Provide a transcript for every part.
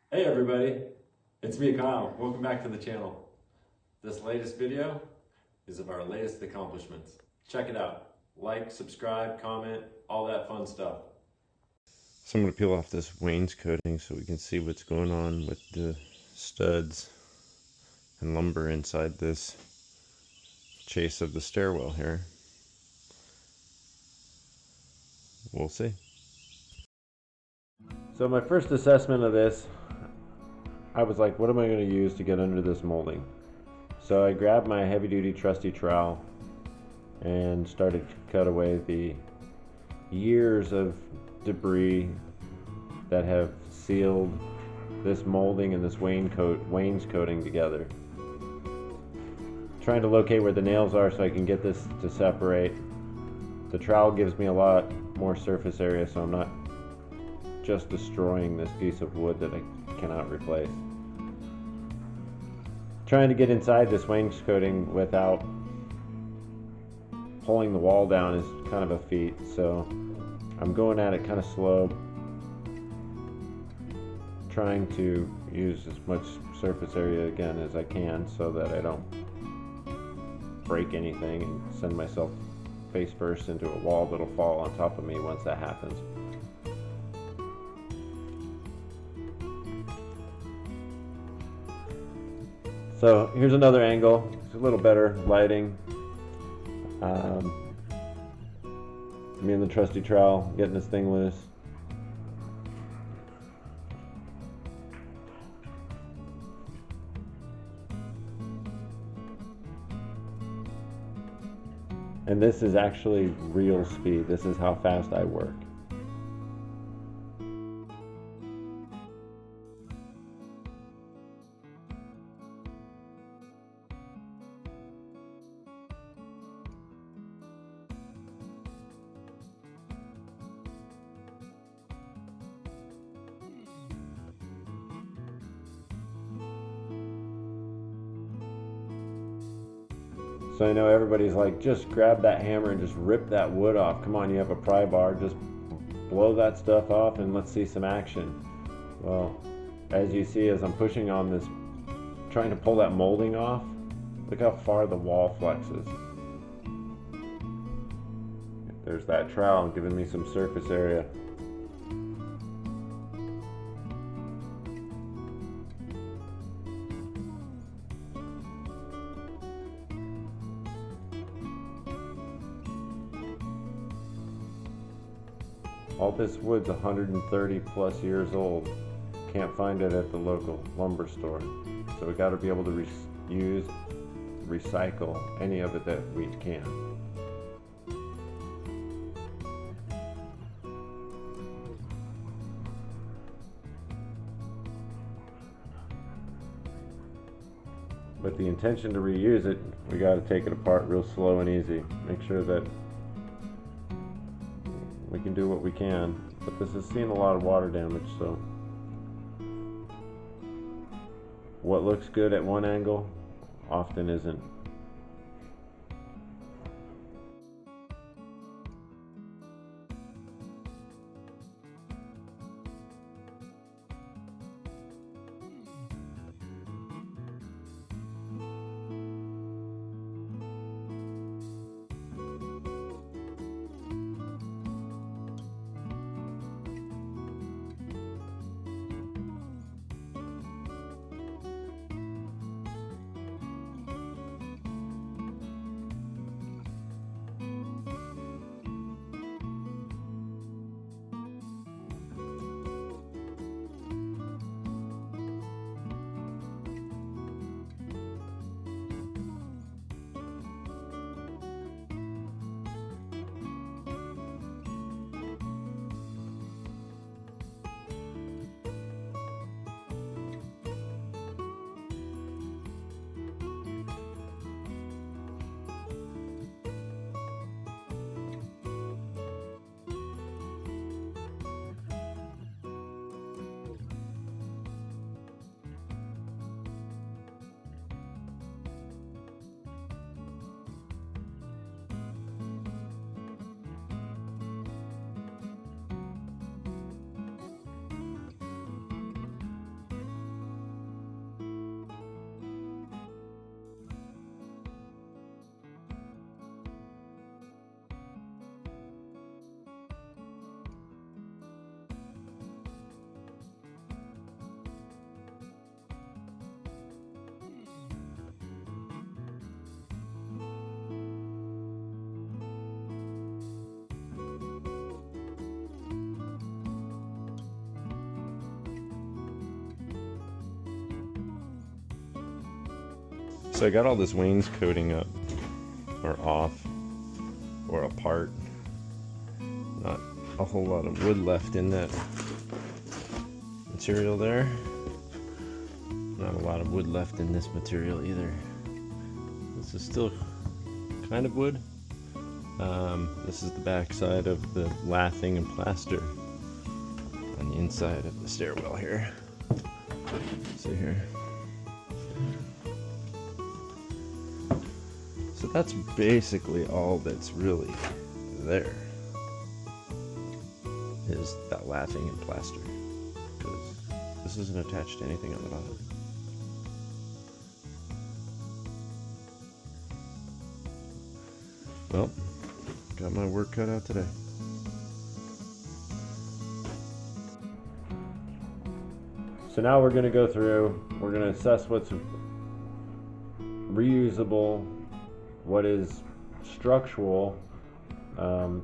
Hey everybody, it's me Kyle. Welcome back to the channel. This latest video is of our latest accomplishments. Check it out. Like, subscribe, comment, all that fun stuff. So I'm going to peel off this wainscoting so we can see what's going on with the studs and lumber inside this chase of the stairwell here. We'll see. So my first assessment of this, I was like, what am I going to use to get under this molding? So I grabbed my heavy duty trusty trowel and started to cut away the years of debris that have sealed this molding and this wainscoting together. Trying to locate where the nails are so I can get this to separate. The trowel gives me a lot more surface area, so I'm not just destroying this piece of wood that I cannot replace. Trying to get inside this wainscoting without pulling the wall down is kind of a feat, so I'm going at it kind of slow, trying to use as much surface area again as I can so that I don't break anything and send myself face first into a wall that'll fall on top of me once that happens. So here's another angle. It's a little better lighting. Me and the trusty trowel getting this thing loose. And this is actually real speed. This is how fast I work. So I know everybody's like, just grab that hammer and just rip that wood off. Come on, you have a pry bar, just blow that stuff off and let's see some action. Well, as you see, as I'm pushing on this, trying to pull that molding off, look how far the wall flexes. There's that trowel giving me some surface area. All this wood's 130 plus years old. Can't find it at the local lumber store. So we got to be able to recycle any of it that we can. With the intention to reuse it, we got to take it apart real slow and easy. Make sure that we can do what we can, but this has seen a lot of water damage, so what looks good at one angle often isn't. So I got all this wainscoting up, or off, or apart. Not a whole lot of wood left in that material there. Not a lot of wood left in this material either. This is still kind of wood. This is the back side of the lathing and plaster on the inside of the stairwell here. See here. So that's basically all that's really there, is that lathing and plaster, because this isn't attached to anything on the bottom. Well, got my work cut out today. So now we're going to go through, we're going to assess what's reusable, what is structural,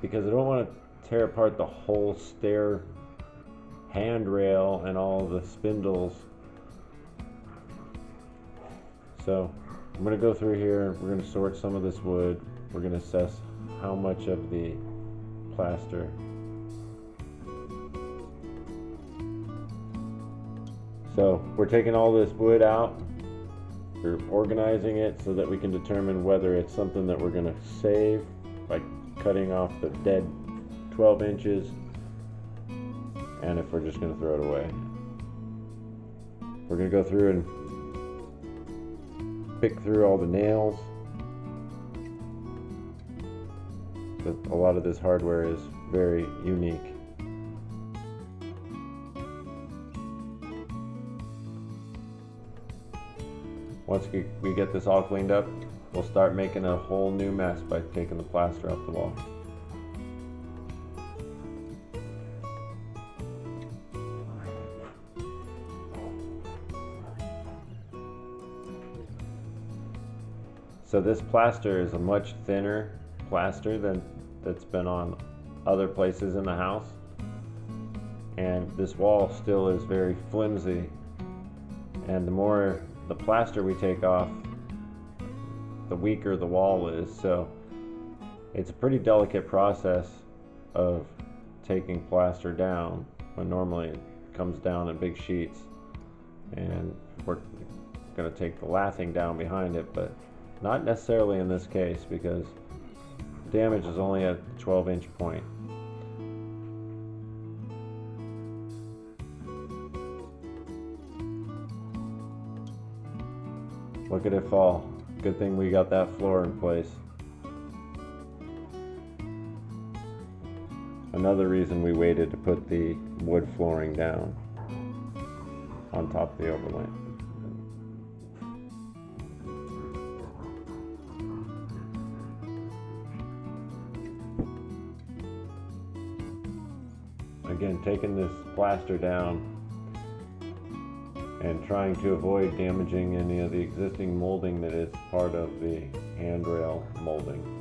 because I don't want to tear apart the whole stair handrail and all the spindles. So I'm going to go through here, we're going to sort some of this wood, we're going to assess how much of the plaster. So we're taking all this wood out, we're organizing it so that we can determine whether it's something that we're going to save by cutting off the dead 12 inches, and if we're just going to throw it away. We're going to go through and pick through all the nails. A lot of this hardware is very unique. Once we get this all cleaned up, we'll start making a whole new mess by taking the plaster off the wall. So this plaster is a much thinner plaster than that's been on other places in the house, and this wall still is very flimsy, and the more the plaster we take off, the weaker the wall is. So it's a pretty delicate process of taking plaster down, when normally it comes down in big sheets, and we're going to take the lathing down behind it, but not necessarily in this case, because the damage is only at the 12-inch point. Look at it fall. Good thing we got that floor in place. Another reason we waited to put the wood flooring down on top of the overlay. Again, taking this plaster down and trying to avoid damaging any of the existing molding that is part of the handrail molding.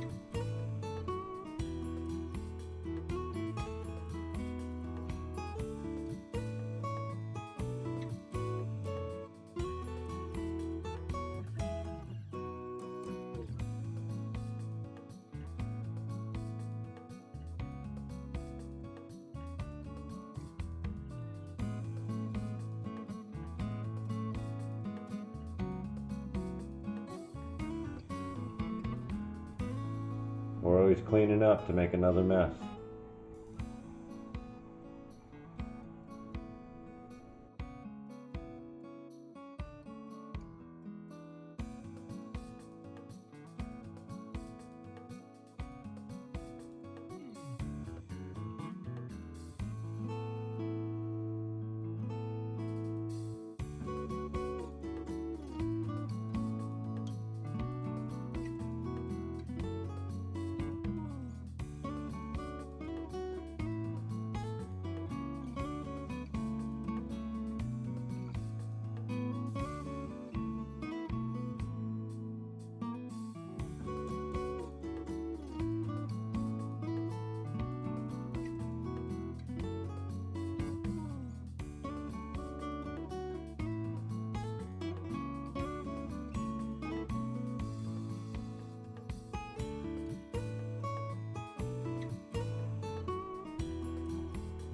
We're always cleaning up to make another mess.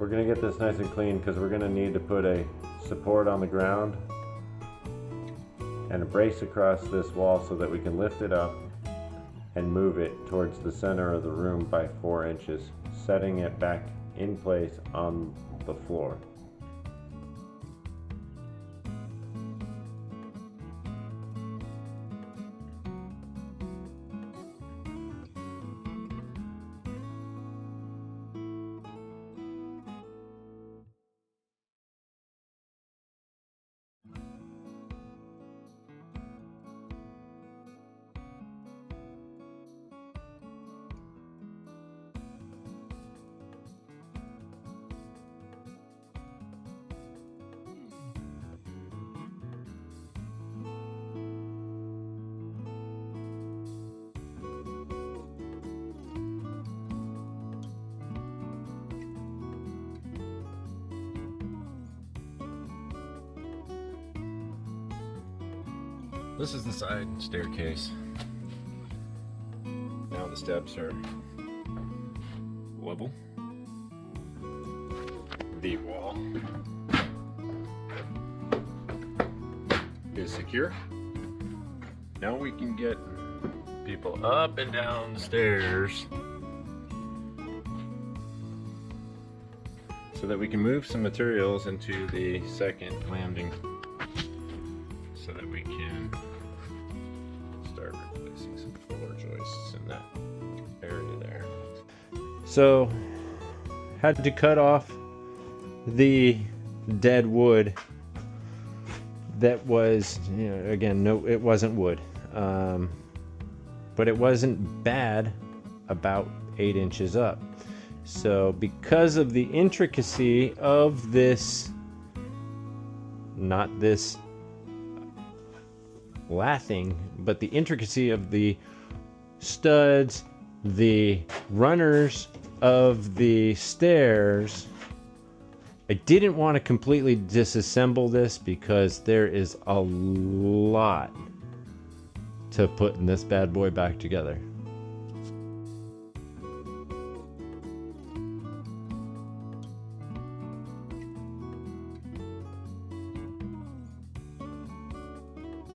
we're gonna get this nice and clean because we're gonna need to put a support on the ground and a brace across this wall so that we can lift it up and move it towards the center of the room by 4 inches, setting it back in place on the floor. This is the side staircase. Now the steps are level. The wall is secure. Now we can get people up and down the stairs so that we can move some materials into the second landing so that we can start replacing some floor joists in that area there. So, had to cut off the dead wood that was, you know, again, no, it wasn't wood, but it wasn't bad, about 8 inches up. So because of the intricacy of this, not this lathing, but the intricacy of the studs, the runners of the stairs, I didn't want to completely disassemble this because there is a lot to put in this bad boy back together.